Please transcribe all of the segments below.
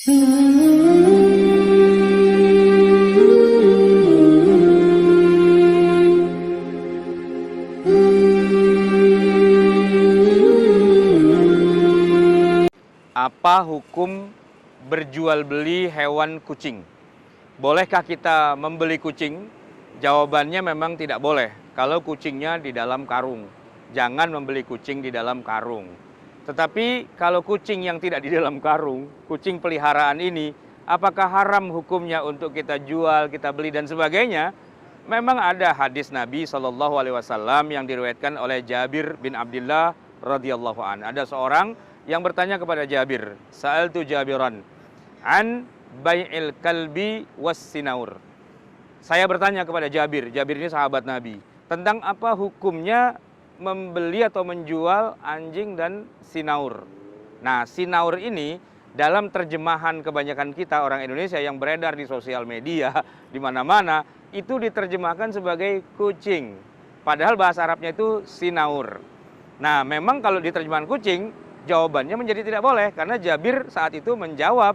Apa hukum berjual beli hewan kucing? Bolehkah kita membeli kucing? Jawabannya memang tidak boleh. Kalau kucingnya di dalam karung, jangan membeli kucing di dalam karung. Tetapi kalau kucing yang tidak di dalam karung, kucing peliharaan ini, apakah haram hukumnya untuk kita jual, kita beli dan sebagainya? Memang ada hadis Nabi SAW yang diriwayatkan oleh Jabir bin Abdullah radhiyallahu anhu. Ada seorang yang bertanya kepada Jabir, sa'altu Jabiran an bai'il kalbi was sinaur. Saya bertanya kepada Jabir ini sahabat Nabi, tentang apa hukumnya membeli atau menjual anjing dan sinaur. Nah, sinaur ini dalam terjemahan kebanyakan kita orang Indonesia yang beredar di sosial media di mana-mana itu diterjemahkan sebagai kucing. Padahal bahasa Arabnya itu sinaur. Nah, memang kalau diterjemahan kucing, jawabannya menjadi tidak boleh karena Jabir saat itu menjawab,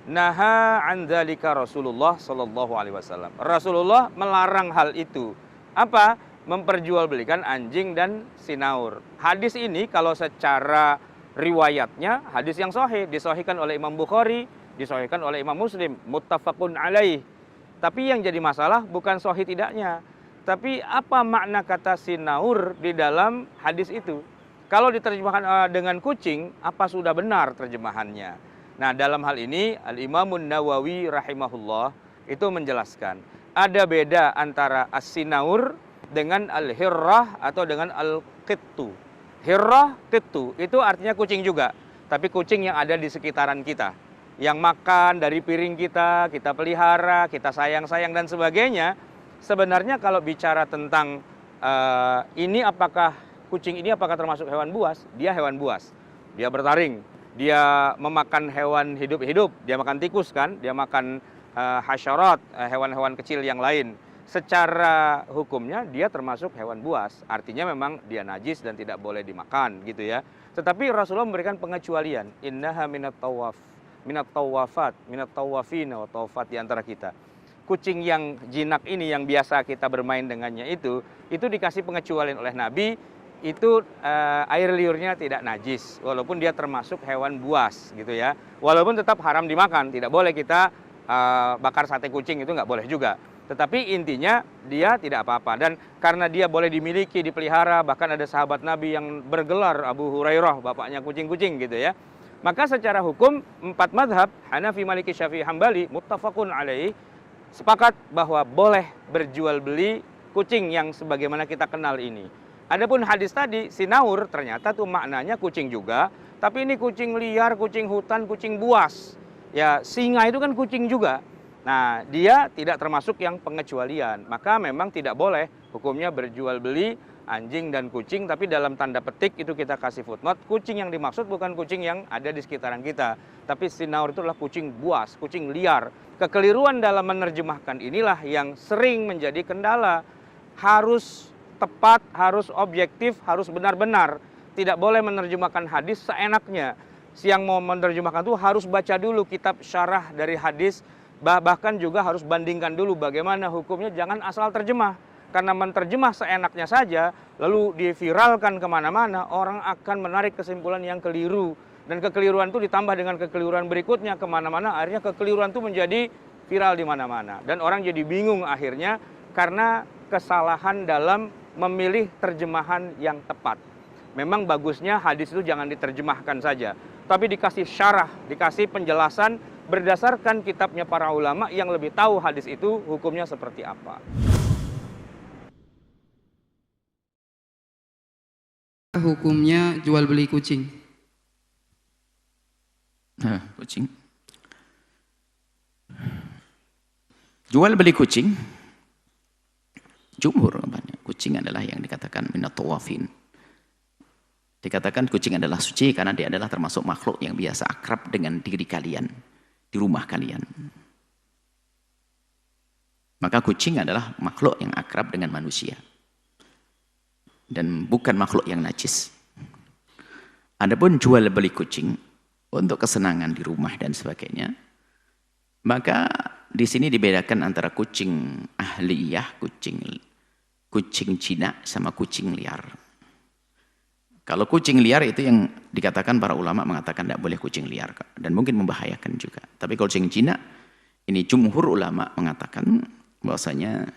naha an dzalika Rasulullah sallallahu alaihi wasallam. Rasulullah melarang hal itu. Apa? Memperjualbelikan anjing dan sinaur. Hadis ini kalau secara riwayatnya hadis yang sahih, disahihkan oleh Imam Bukhari, disahihkan oleh Imam Muslim, muttafaqun alaih. Tapi yang jadi masalah bukan sahih tidaknya, tapi apa makna kata sinaur di dalam hadis itu. Kalau diterjemahkan dengan kucing, apa sudah benar terjemahannya? Nah, dalam hal ini Al-Imamun Nawawi rahimahullah itu menjelaskan ada beda antara as-sinaur dengan al-hirrah atau dengan al-qittu. Hirrah, qittu itu artinya kucing juga, tapi kucing yang ada di sekitaran kita, yang makan dari piring kita, kita pelihara, kita sayang-sayang dan sebagainya. Sebenarnya kalau bicara tentang kucing ini apakah termasuk hewan buas? Dia hewan buas. Dia bertaring, dia memakan hewan hidup-hidup, dia makan tikus kan, dia makan hasyarat, hewan-hewan kecil yang lain. Secara hukumnya dia termasuk hewan buas. Artinya memang dia najis dan tidak boleh dimakan gitu ya. Tetapi Rasulullah memberikan pengecualian. Innaha minat tawafat, minat tawafina wa tawafat di antara kita. Kucing yang jinak ini yang biasa kita bermain dengannya itu dikasih pengecualian oleh Nabi. Itu air liurnya tidak najis walaupun dia termasuk hewan buas gitu ya, walaupun tetap haram dimakan, tidak boleh kita bakar sate kucing, itu nggak boleh juga, tetapi intinya dia tidak apa-apa. Dan karena dia boleh dimiliki, dipelihara, bahkan ada sahabat Nabi yang bergelar Abu Hurairah bapaknya kucing-kucing gitu ya, maka secara hukum 4 madhab Hanafi, Maliki, Syafi'i, Hambali muttafaqun alaih sepakat bahwa boleh berjual beli kucing yang sebagaimana kita kenal ini. Adapun hadis tadi, sinaur, ternyata tuh maknanya kucing juga, tapi ini kucing liar, kucing hutan, kucing buas. Ya, singa itu kan kucing juga. Nah, dia tidak termasuk yang pengecualian. Maka memang tidak boleh hukumnya berjual beli anjing dan kucing, tapi dalam tanda petik itu kita kasih footnote, kucing yang dimaksud bukan kucing yang ada di sekitaran kita, tapi sinaur itu adalah kucing buas, kucing liar. Kekeliruan dalam menerjemahkan inilah yang sering menjadi kendala. Harus tepat, harus objektif, harus benar-benar. Tidak boleh menerjemahkan hadis seenaknya. Yang mau menerjemahkan itu harus baca dulu kitab syarah dari hadis, bahkan juga harus bandingkan dulu bagaimana hukumnya, jangan asal terjemah. Karena menerjemah seenaknya saja, lalu diviralkan kemana-mana, orang akan menarik kesimpulan yang keliru. Dan kekeliruan itu ditambah dengan kekeliruan berikutnya kemana-mana, akhirnya kekeliruan itu menjadi viral di mana-mana. Dan orang jadi bingung akhirnya karena kesalahan dalam memilih terjemahan yang tepat. Memang bagusnya hadis itu jangan diterjemahkan saja, tapi dikasih syarah, dikasih penjelasan berdasarkan kitabnya para ulama yang lebih tahu hadis itu hukumnya seperti apa. Hukumnya jual beli kucing? Kucing. Jual beli kucing, jumhur banyak. Kucing adalah yang dikatakan minat tawafin. Dikatakan kucing adalah suci karena dia adalah termasuk makhluk yang biasa akrab dengan diri kalian, di rumah kalian. Maka kucing adalah makhluk yang akrab dengan manusia. Dan bukan makhluk yang najis. Adapun jual beli kucing, untuk kesenangan di rumah dan sebagainya, maka di sini dibedakan antara kucing ahliyah, kucing jinak sama kucing liar. Kalau kucing liar itu yang dikatakan para ulama mengatakan tidak boleh kucing liar dan mungkin membahayakan juga. Tapi kalau kucing jinak, ini jumhur ulama mengatakan bahwasanya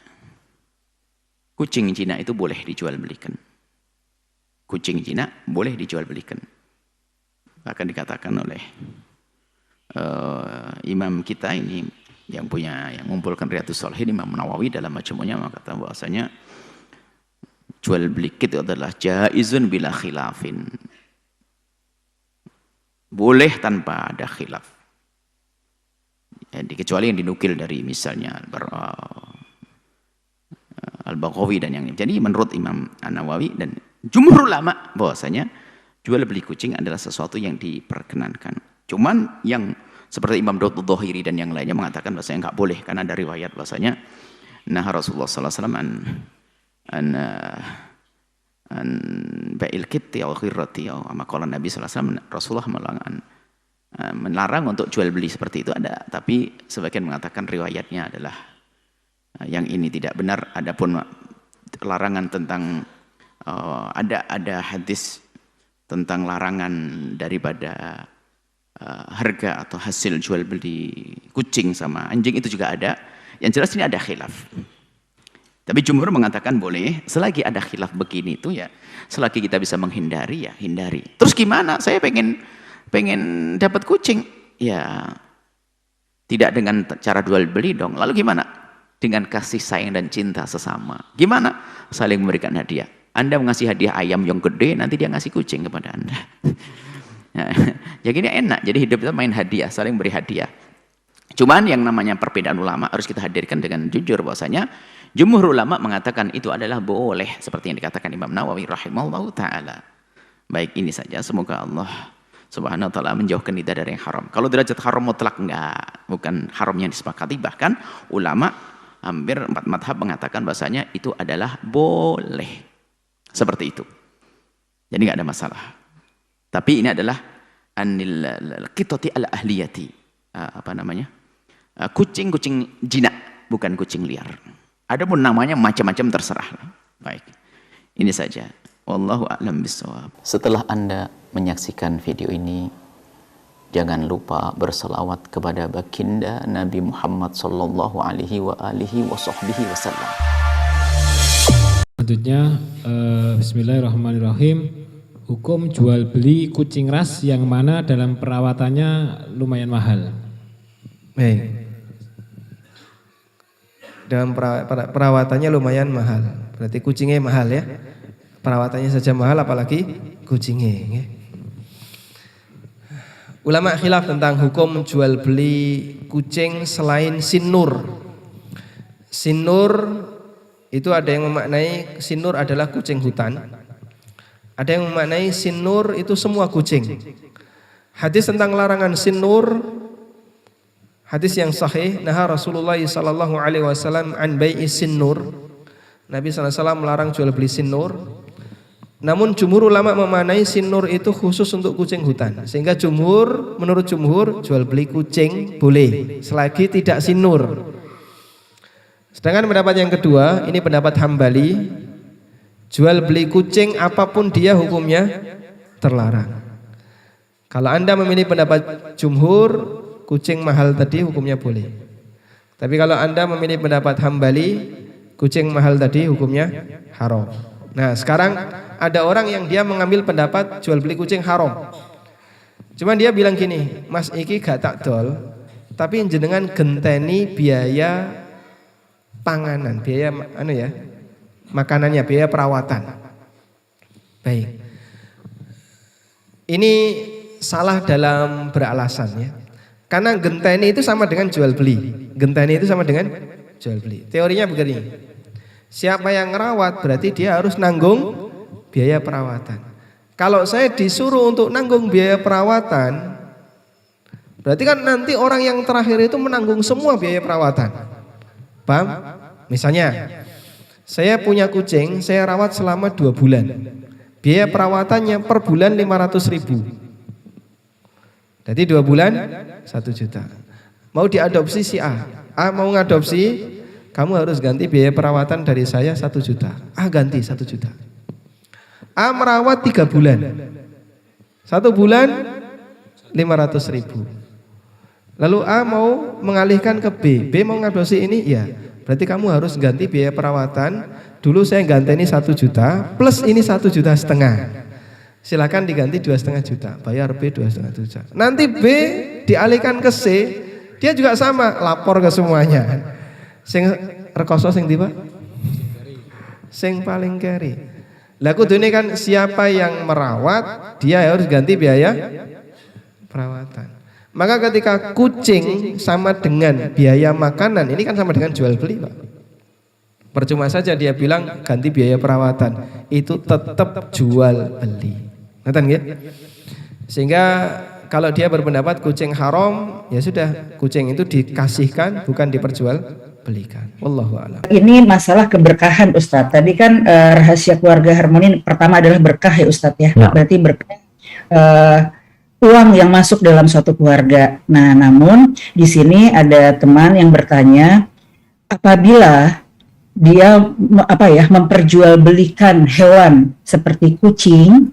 kucing jinak itu boleh dijual belikan. Kucing jinak boleh dijual belikan. Bahkan dikatakan oleh imam kita ini yang mengumpulkan Riyadhus Shalihin, Imam Nawawi dalam majmu'nya mengatakan bahwasanya jual beli itu adalah jaizun bila khilafin. Boleh tanpa ada khilaf. Jadi kecuali yang dinukil dari misalnya Al-Baghawi dan yang lain. Jadi menurut Imam An-Nawawi dan jumhur ulama bahwasanya jual beli kucing adalah sesuatu yang diperkenankan. Cuman yang seperti Imam Daud Dhahiri dan yang lainnya mengatakan bahwasanya enggak boleh karena ada riwayat bahwasanya nah Rasulullah sallallahu alaihi wasallam an ba'il kitti aw khirrati aw maqala Nabi sallallahu alaihi wasallam Rasulullah melarang untuk jual beli seperti itu ada, tapi sebagian mengatakan riwayatnya adalah yang ini tidak benar. Adapun larangan tentang ada hadis tentang larangan daripada harga atau hasil jual beli kucing sama anjing itu juga ada. Yang jelas ini ada khilaf. Tapi jumhur mengatakan boleh selagi ada khilaf begini itu ya, selagi kita bisa menghindari ya hindari. Terus gimana? Saya pengen dapat kucing. Ya tidak dengan cara jual beli dong. Lalu gimana? Dengan kasih sayang dan cinta sesama. Gimana? Saling memberikan hadiah. Anda mengasih hadiah ayam yang gede, nanti dia ngasih kucing kepada Anda. Ya gini enak. Jadi hidup kita main hadiah, saling beri hadiah. Cuman yang namanya perbedaan ulama harus kita hadirkan dengan jujur bahwasanya jumhur ulama mengatakan itu adalah boleh seperti yang dikatakan Imam Nawawi rahimahullahu taala. Baik ini saja, semoga Allah Subhanahu wa taala menjauhkan kita dari yang haram. Kalau derajat haram mutlak enggak, bukan haram yang disepakati, bahkan ulama hampir 4 madhab mengatakan bahwasanya itu adalah boleh. Seperti itu. Jadi enggak ada masalah. Tapi ini adalah anil qitati al ahliyati. Kucing-kucing jinak, bukan kucing liar. Adapun namanya macam-macam terserah. Baik. Ini saja. Wallahu a'lam bishawab. Setelah Anda menyaksikan video ini, jangan lupa berselawat kepada baginda Nabi Muhammad sallallahu alaihi wa alihi wasallam. Selanjutnya, bismillahirrahmanirrahim. Hukum jual beli kucing ras yang mana dalam perawatannya lumayan mahal. Baik. Dalam perawatannya lumayan mahal. Berarti kucingnya mahal ya. Perawatannya saja mahal apalagi kucingnya. Ulama khilaf tentang hukum jual beli kucing selain sinur. Sinur itu ada yang memaknai sinur adalah kucing hutan. Ada yang memaknai sinur itu semua kucing. Hadis tentang larangan sinur, hadis yang sahih, naha Rasulullah sallallahu alaihi wasallam an bai'is sinur. Nabi sallallahu alaihi wasallam melarang jual beli sinur. Namun jumhur ulama memaknai sinur itu khusus untuk kucing hutan. Sehingga menurut jumhur jual beli kucing boleh selagi tidak sinur. Sedangkan pendapat yang kedua, ini pendapat Hambali, jual beli kucing apapun dia hukumnya terlarang. Kalau Anda memilih pendapat jumhur, kucing mahal tadi hukumnya boleh. Tapi kalau Anda memilih pendapat Hambali, kucing mahal tadi hukumnya haram. Nah sekarang ada orang yang dia mengambil pendapat jual beli kucing haram. Cuman dia bilang gini, Mas iki gak tak dol, tapi jenengan genteni biaya panganan, biaya makanannya, biaya perawatan. Baik. Ini salah dalam beralasan ya. Karena genteni itu sama dengan jual beli. Genteni itu sama dengan jual beli. Teorinya begini. Siapa yang ngerawat berarti dia harus nanggung biaya perawatan. Kalau saya disuruh untuk nanggung biaya perawatan, berarti kan nanti orang yang terakhir itu menanggung semua biaya perawatan. Paham? Misalnya, saya punya kucing, saya rawat selama 2 bulan. Biaya perawatannya per bulan 500.000. Jadi 2 bulan 1 juta. Mau diadopsi si A mau ngadopsi, kamu harus ganti biaya perawatan dari saya 1 juta. Ganti 1 juta. A merawat 3 bulan. 1 bulan 500.000. Lalu A mau mengalihkan ke B mau ngadopsi ini, ya berarti kamu harus ganti biaya perawatan. Dulu saya ganti ini 1 juta plus ini 1,5 juta. Silakan diganti 2,5 juta, bayar B 2,5 juta. Nanti B dialihkan ke C, dia juga sama, lapor ke semuanya. Sing rekoso sing ndi, Pak? Sing paling carry. Lah kudune kan siapa yang merawat, dia harus ganti biaya perawatan. Maka ketika kucing sama dengan biaya makanan, ini kan sama dengan jual beli, Pak. Percuma saja dia bilang ganti biaya perawatan, itu tetap jual beli. Ngerti nggih? Sehingga kalau dia berpendapat kucing haram, ya sudah, kucing itu dikasihkan bukan diperjualbelikan. Wallahu a'lam. Ini masalah keberkahan, Ustadz. Tadi kan rahasia keluarga harmoni pertama adalah berkah ya, Ustadz ya. Nah. Berarti berkah uang yang masuk dalam suatu keluarga. Nah, namun di sini ada teman yang bertanya, apabila dia memperjualbelikan hewan seperti kucing,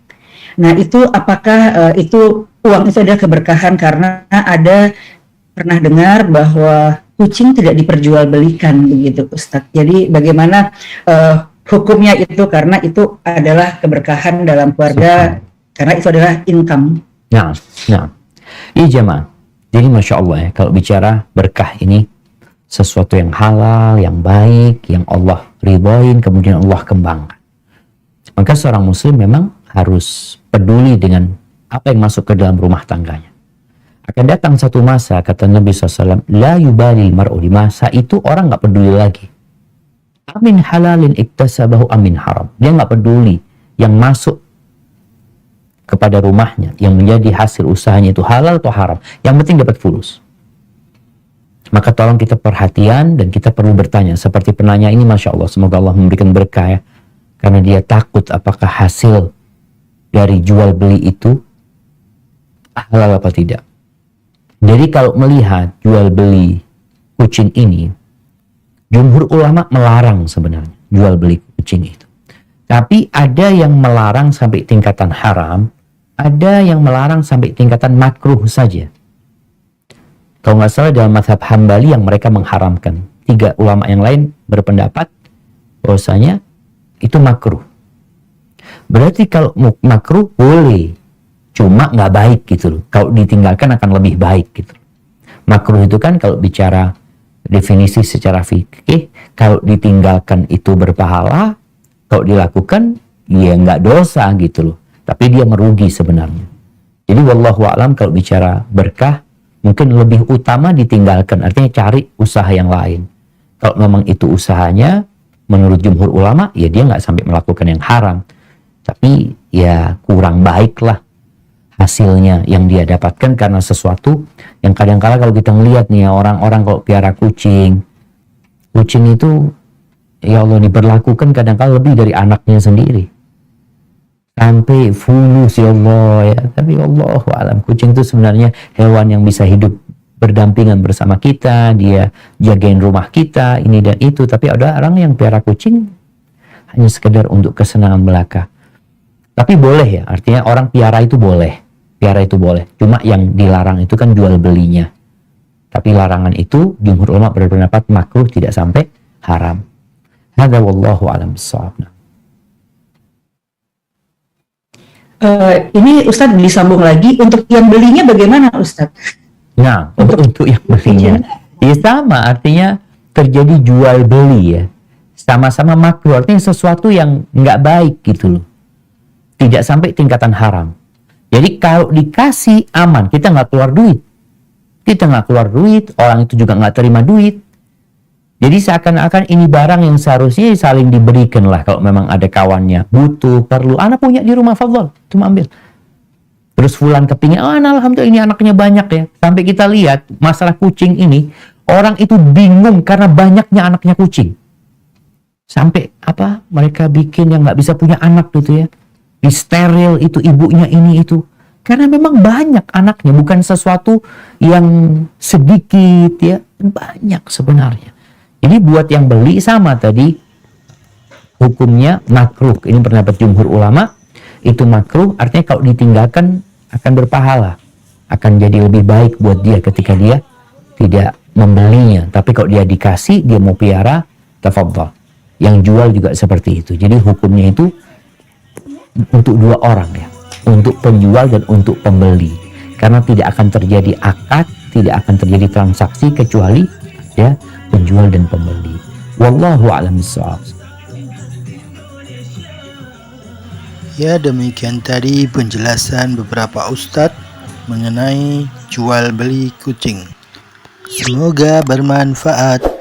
nah itu apakah itu uang itu adalah keberkahan? Karena ada pernah dengar bahwa kucing tidak diperjualbelikan begitu, Ustadz. Jadi bagaimana hukumnya itu, karena itu adalah keberkahan dalam keluarga, karena itu adalah income. Nah, ini jemaah. Jadi Masya Allah ya, kalau bicara berkah ini sesuatu yang halal, yang baik, yang Allah ridhoin, kemudian Allah kembangkan. Maka seorang muslim memang harus peduli dengan apa yang masuk ke dalam rumah tangganya. Akan datang satu masa, kata Nabi SAW, la yubali mar'u, di masa itu orang nggak peduli lagi. Amin halalin iktasabahu amin haram. Dia nggak peduli yang masuk kepada rumahnya, yang menjadi hasil usahanya itu halal atau haram. Yang penting dapat fulus. Maka tolong kita perhatian dan kita perlu bertanya. Seperti penanya ini, Masya Allah, semoga Allah memberikan berkah ya. Karena dia takut apakah hasil dari jual beli itu halal apa tidak. Jadi kalau melihat jual beli kucing ini, jumhur ulama melarang sebenarnya jual beli kucing itu. Tapi ada yang melarang sampai tingkatan haram, ada yang melarang sampai tingkatan makruh saja. Kalau nggak salah dalam mazhab Hambali yang mereka mengharamkan. 3 ulama yang lain berpendapat bahwasanya itu makruh. Berarti kalau makruh boleh, cuma nggak baik gitu loh. Kalau ditinggalkan akan lebih baik gitu. Makruh itu kan kalau bicara definisi secara fikih, kalau ditinggalkan itu berpahala, kalau dilakukan ya nggak dosa gitu loh. Tapi dia merugi sebenarnya. Jadi wallahu a'lam, kalau bicara berkah mungkin lebih utama ditinggalkan, artinya cari usaha yang lain. Kalau memang itu usahanya menurut jumhur ulama, ya dia nggak sampai melakukan yang haram, tapi ya kurang baik lah hasilnya yang dia dapatkan karena sesuatu yang kadang-kala kalau kita ngelihat nih ya, orang-orang kalau piara kucing itu ya Allah diperlakukan kadang-kala lebih dari anaknya sendiri, sampai fulus ya Allah ya. Tapi Allah alam, kucing itu sebenarnya hewan yang bisa hidup berdampingan bersama kita, dia jagain rumah kita, ini dan itu. Tapi ada orang yang piara kucing hanya sekedar untuk kesenangan belaka. Tapi boleh ya, artinya orang piara itu boleh, cuma yang dilarang itu kan jual belinya. Tapi larangan itu jumhur ulama berpendapat makruh, tidak sampai haram. Hadza wallahu a'lam bissawab. Ini Ustadz disambung lagi, untuk yang belinya bagaimana Ustadz? Nah, untuk yang belinya ya sama, artinya terjadi jual beli ya, sama-sama makruh, artinya sesuatu yang nggak baik gitu loh, tidak sampai tingkatan haram. Jadi kalau dikasih aman, kita nggak keluar duit, orang itu juga nggak terima duit. Jadi seakan-akan ini barang yang seharusnya saling diberikan lah. Kalau memang ada kawannya butuh, perlu, anak punya di rumah, fadhol, cuma ambil. Terus fulan kepingin, alhamdulillah ini anaknya banyak ya. Sampai kita lihat masalah kucing ini, orang itu bingung karena banyaknya anaknya kucing. Sampai mereka bikin yang nggak bisa punya anak gitu ya, di steril itu ibunya ini itu, Karena memang banyak anaknya, bukan sesuatu yang sedikit ya, banyak sebenarnya. Jadi buat yang beli sama tadi, hukumnya makruh. Ini pendapat jumhur ulama, itu makruh, artinya kalau ditinggalkan akan berpahala. Akan jadi lebih baik buat dia ketika dia tidak membelinya. Tapi kalau dia dikasih, dia mau piara, tafadhal. Yang jual juga seperti itu. Jadi hukumnya itu untuk dua orang ya. Untuk penjual dan untuk pembeli. Karena tidak akan terjadi akad, tidak akan terjadi transaksi kecuali ya penjual dan pembeli. Wallahu a'lam bishawab. Ya, demikian tadi penjelasan beberapa ustadz mengenai jual beli kucing. Semoga bermanfaat.